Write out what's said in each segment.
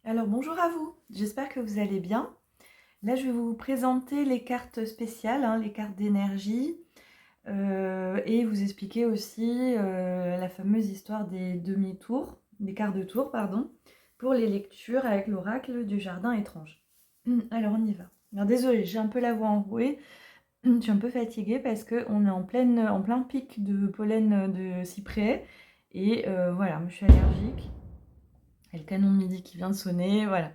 Alors bonjour à vous, j'espère que vous allez bien. Là je vais vous présenter les cartes spéciales, les cartes d'énergie et vous expliquer aussi la fameuse histoire des demi-tours, des quarts de tour pardon, pour les lectures avec l'oracle du jardin étrange. Alors on y va. Alors désolée, j'ai un peu la voix enrouée, je suis un peu fatiguée parce qu'on est en plein pic de pollen de cyprès et voilà, je suis allergique. Il y a le canon de midi qui vient de sonner, voilà.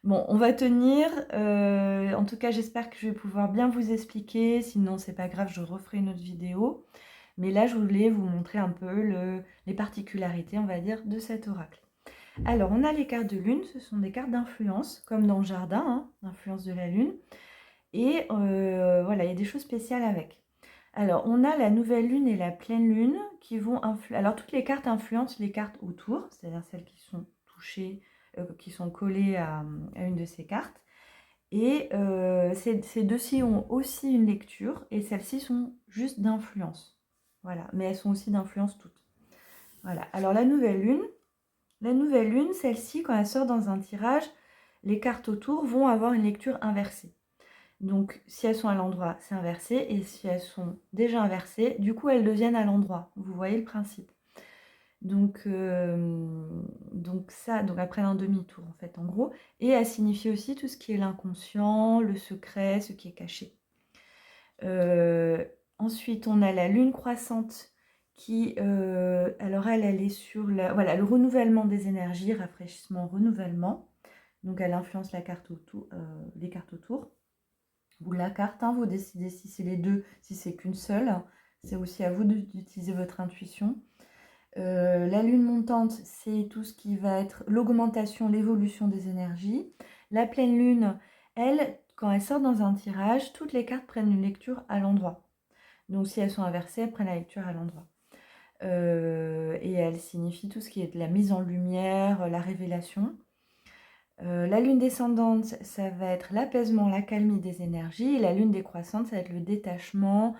Bon, on va tenir. En tout cas, j'espère que je vais pouvoir bien vous expliquer. Sinon, c'est pas grave, je referai une autre vidéo. Mais là, je voulais vous montrer un peu les particularités, on va dire, de cet oracle. Alors, on a les cartes de lune. Ce sont des cartes d'influence, comme dans le jardin, l'influence de la lune. Et voilà, il y a des choses spéciales avec. Alors, on a la nouvelle lune et la pleine lune qui vont influer. Alors, toutes les cartes influencent les cartes autour, c'est-à-dire celles qui sont touchées, qui sont collées à une de ces cartes. Et ces deux-ci ont aussi une lecture, et celles-ci sont juste d'influence. Voilà, mais elles sont aussi d'influence toutes. Voilà, alors la nouvelle lune, celle-ci, quand elle sort dans un tirage, les cartes autour vont avoir une lecture inversée. Donc, si elles sont à l'endroit, c'est inversé. Et si elles sont déjà inversées, du coup, elles deviennent à l'endroit. Vous voyez le principe. Donc après un demi-tour, en fait, en gros. Et elle signifie aussi tout ce qui est l'inconscient, le secret, ce qui est caché. Ensuite, on a la lune croissante qui, alors elle est sur voilà, le renouvellement des énergies, rafraîchissement, renouvellement. Donc, elle influence la carte autour, les cartes autour. Ou la carte, vous décidez si c'est les deux, si c'est qu'une seule. C'est aussi à vous d'utiliser votre intuition. La lune montante, c'est tout ce qui va être l'augmentation, l'évolution des énergies. La pleine lune, elle, quand elle sort dans un tirage, toutes les cartes prennent une lecture à l'endroit. Donc si elles sont inversées, elles prennent la lecture à l'endroit. Et elle signifie tout ce qui est de la mise en lumière, la révélation. La lune descendante, ça va être l'apaisement, la calmie des énergies. Et la lune décroissante, ça va être le détachement,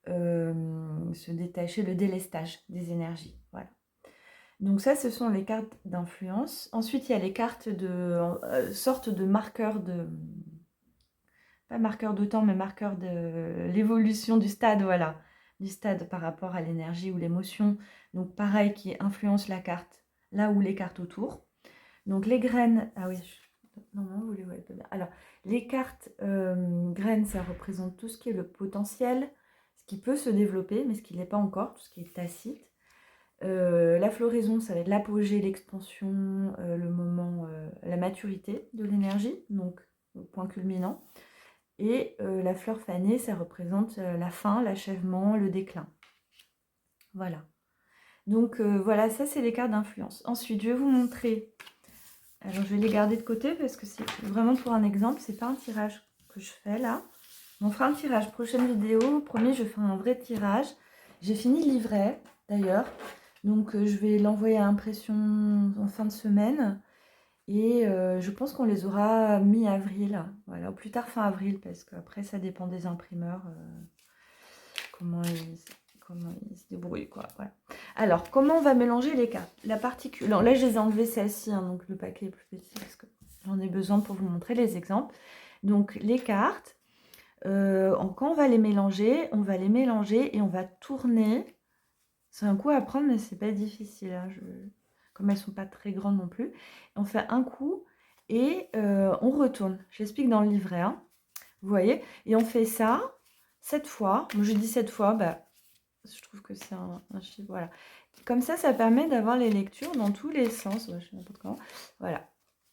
se détacher, le délestage des énergies. Voilà. Donc ça, ce sont les cartes d'influence. Ensuite, il y a les cartes de sorte de marqueurs de... Pas marqueur de temps, mais marqueur de l'évolution du stade, voilà. Du stade par rapport à l'énergie ou l'émotion. Donc pareil, qui influence la carte, là où les cartes autour. Donc les graines... Ah oui, non, vous les voyez pas bien. Alors, les cartes graines, ça représente tout ce qui est le potentiel, ce qui peut se développer, mais ce qui ne l'est pas encore, tout ce qui est tacite. La floraison, ça va être l'apogée, l'expansion, le moment, la maturité de l'énergie, donc le point culminant. Et la fleur fanée, ça représente la fin, l'achèvement, le déclin. Voilà. Donc voilà, ça c'est les cartes d'influence. Ensuite, je vais vous montrer. Alors je vais les garder de côté parce que c'est vraiment pour un exemple. C'est pas un tirage que je fais là. On fera un tirage. Prochaine vidéo, promis, je ferai un vrai tirage. J'ai fini le livret d'ailleurs. Donc je vais l'envoyer à impression en fin de semaine. Et je pense qu'on les aura mi-avril. Voilà, au plus tard fin avril, parce qu'après ça dépend des imprimeurs. Comment ils se débrouillent, quoi. Voilà. Alors, comment on va mélanger les cartes? La particule. Non, là, je les ai enlevées celles-ci, donc le paquet est plus petit parce que j'en ai besoin pour vous montrer les exemples. Donc, les cartes, quand on va les mélanger et on va tourner. C'est un coup à prendre, mais c'est pas difficile. Comme elles sont pas très grandes non plus. On fait un coup et on retourne. J'explique dans le livret. Vous voyez? Et on fait ça 7 fois. Moi, je dis 7 fois, je trouve que c'est un chiffre. Voilà. Comme ça permet d'avoir les lectures dans tous les sens. Ouais, je sais n'importe comment. Voilà.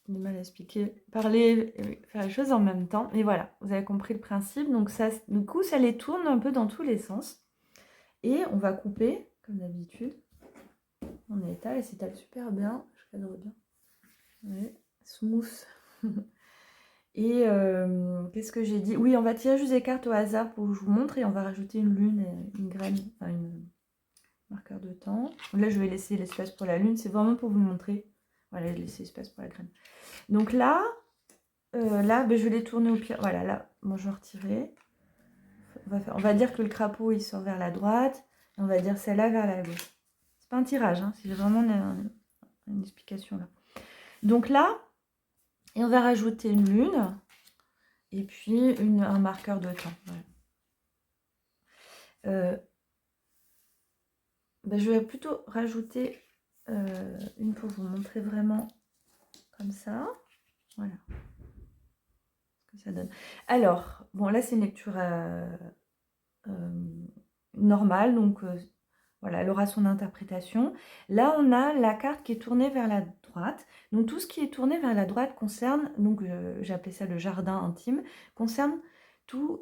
J'ai du mal à expliquer. Parler, faire les choses en même temps. Mais voilà, vous avez compris le principe. Donc, ça, du coup, ça les tourne un peu dans tous les sens. Et on va couper, comme d'habitude. On étale et s'étale super bien. Je cadre bien. Ouais. Smooth. Et qu'est-ce que j'ai dit? Oui, on va tirer juste des cartes au hasard pour que je vous montre et on va rajouter une lune et une graine, enfin une marqueur de temps. Là, je vais laisser l'espace pour la lune, c'est vraiment pour vous montrer. Voilà, je laisse l'espace pour la graine. Donc là, je vais les tourner au pire. Voilà, là, moi je vais retirer. On va dire que le crapaud il sort vers la droite et on va dire celle-là vers la gauche. C'est pas un tirage, c'est vraiment une explication là. Donc là, Et on va rajouter une lune et puis un marqueur de temps. Voilà. Je vais plutôt rajouter une pour vous montrer vraiment comme ça. Voilà ce que ça donne. Alors, bon, là c'est une lecture normale, donc voilà, elle aura son interprétation. Là, on a la carte qui est tournée vers la droite. Donc, tout ce qui est tourné vers la droite concerne, donc j'ai appelé ça le jardin intime, concerne tout,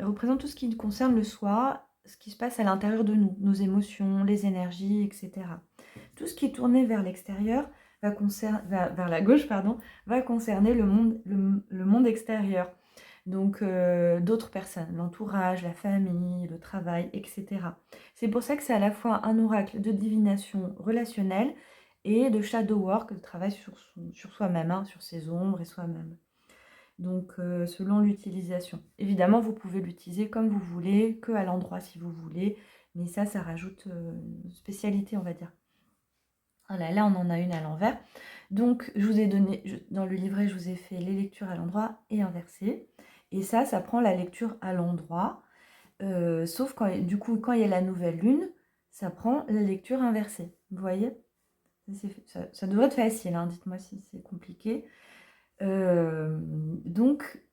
représente tout ce qui concerne le soi, ce qui se passe à l'intérieur de nous, nos émotions, les énergies, etc. Tout ce qui est tourné vers l'extérieur, vers la gauche, pardon, va concerner le monde extérieur. Donc d'autres personnes, l'entourage, la famille, le travail, etc. C'est pour ça que c'est à la fois un oracle de divination relationnelle et de shadow work, de travail sur soi-même, hein, sur ses ombres et soi-même. Donc selon l'utilisation. Évidemment, vous pouvez l'utiliser comme vous voulez, que à l'endroit si vous voulez, mais ça rajoute une spécialité, on va dire. Voilà, là on en a une à l'envers. Donc je vous ai donné, dans le livret, je vous ai fait les lectures à l'endroit et inversées. Et ça prend la lecture à l'endroit, sauf quand, du coup, quand il y a la nouvelle lune, ça prend la lecture inversée. Vous voyez, ça devrait être facile, hein, dites-moi si c'est compliqué. Donc,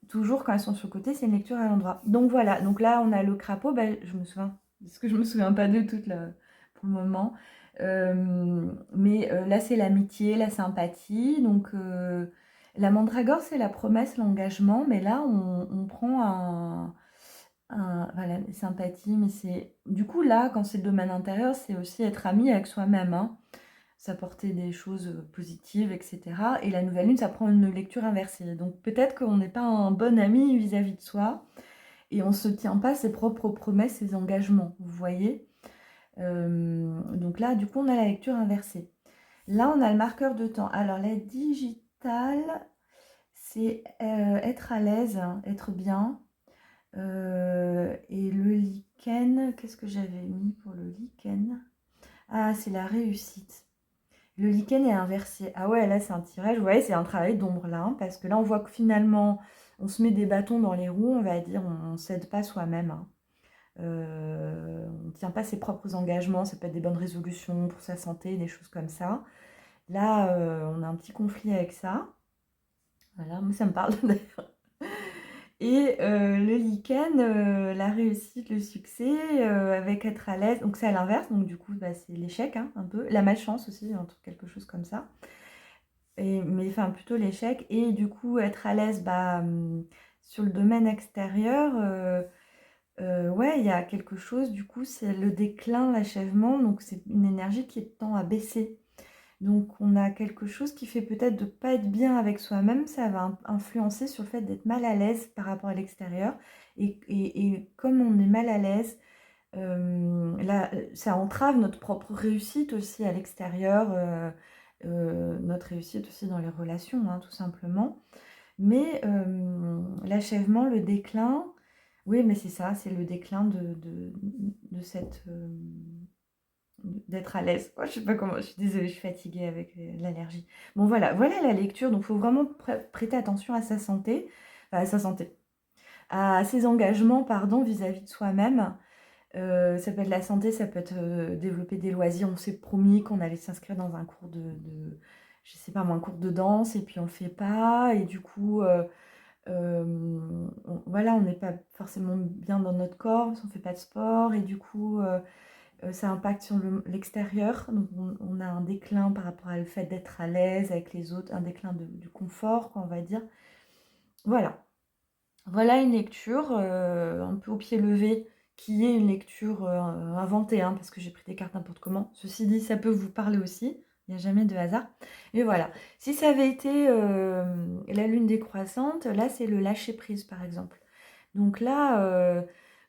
toujours quand elles sont sur le côté, c'est une lecture à l'endroit. Donc voilà, donc là on a le crapaud, je me souviens, parce que je me souviens pas de tout là, pour le moment. Mais là c'est l'amitié, la sympathie, donc la mandragore c'est la promesse, l'engagement, mais là on prend voilà, sympathie, mais c'est du coup là quand c'est le domaine intérieur, c'est aussi être ami avec soi-même, hein, s'apporter des choses positives, etc. Et la nouvelle lune, ça prend une lecture inversée. Donc peut-être qu'on n'est pas un bon ami vis-à-vis de soi et on ne se tient pas ses propres promesses, ses engagements, vous voyez. Donc là, du coup, on a la lecture inversée. Là, on a le marqueur de temps. Alors, la digitale, c'est être à l'aise, hein, être bien. Et le lichen, qu'est-ce que j'avais mis pour le lichen? Ah, c'est la réussite. Le lichen est inversé. Ah ouais, là, c'est un tirage. Vous voyez, c'est un travail d'ombre, là. Hein, parce que là, on voit que finalement, on se met des bâtons dans les roues, on va dire, on ne s'aide pas soi-même. Hein. On ne tient pas ses propres engagements, ça peut être des bonnes résolutions pour sa santé, des choses comme ça. Là, on a un petit conflit avec ça. Voilà, moi ça me parle d'ailleurs. Et le lichen, la réussite, le succès, avec être à l'aise, donc c'est à l'inverse, donc du coup c'est l'échec hein, un peu, la malchance aussi, quelque chose comme ça. Mais enfin plutôt l'échec, et du coup être à l'aise sur le domaine extérieur. Ouais, il y a quelque chose, du coup, c'est le déclin, l'achèvement, donc c'est une énergie qui tend à baisser. Donc on a quelque chose qui fait peut-être de ne pas être bien avec soi-même, ça va influencer sur le fait d'être mal à l'aise par rapport à l'extérieur. Et comme on est mal à l'aise, là, ça entrave notre propre réussite aussi à l'extérieur, notre réussite aussi dans les relations, hein, tout simplement. Mais l'achèvement, le déclin, oui, mais c'est ça, c'est le déclin de cette... d'être à l'aise. Oh, je sais pas comment, je suis désolée, je suis fatiguée avec l'allergie. Bon, voilà la lecture. Donc, il faut vraiment prêter attention à sa santé, à ses engagements, pardon, vis-à-vis de soi-même. Ça peut être la santé, ça peut être développer des loisirs. On s'est promis qu'on allait s'inscrire dans un cours je sais pas moi, un cours de danse, et puis on le fait pas, et du coup... voilà, on n'est pas forcément bien dans notre corps, on ne fait pas de sport, et du coup, ça impacte sur l'extérieur. Donc, on a un déclin par rapport au fait d'être à l'aise avec les autres, un déclin du confort, quoi, on va dire. Voilà. Voilà une lecture un peu au pied levé, qui est une lecture inventée, hein, parce que j'ai pris des cartes n'importe comment. Ceci dit, ça peut vous parler aussi. Il n'y a jamais de hasard. Et voilà. Si ça avait été la lune décroissante, là, c'est le lâcher-prise, par exemple. Donc là,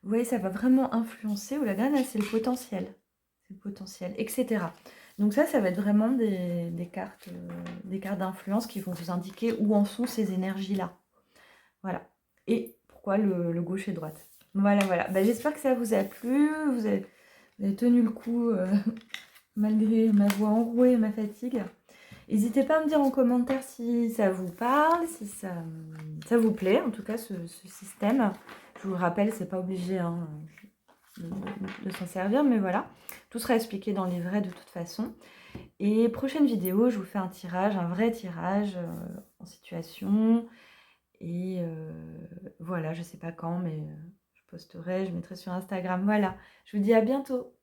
vous voyez, ça va vraiment influencer, ou la graine, là, c'est le potentiel. C'est le potentiel, etc. Donc ça va être vraiment des cartes d'influence qui vont vous indiquer où en sont ces énergies-là. Voilà. Et pourquoi le gauche et droite. Voilà. J'espère que ça vous a plu. Vous avez tenu le coup malgré ma voix enrouée et ma fatigue. N'hésitez pas à me dire en commentaire si ça vous parle, si ça vous plaît, en tout cas ce système. Je vous le rappelle, c'est pas obligé hein, de s'en servir, mais voilà. Tout sera expliqué dans le livret de toute façon. Et prochaine vidéo, je vous fais un tirage, un vrai tirage en situation. Et voilà, je sais pas quand, mais je posterai, je mettrai sur Instagram. Voilà, je vous dis à bientôt.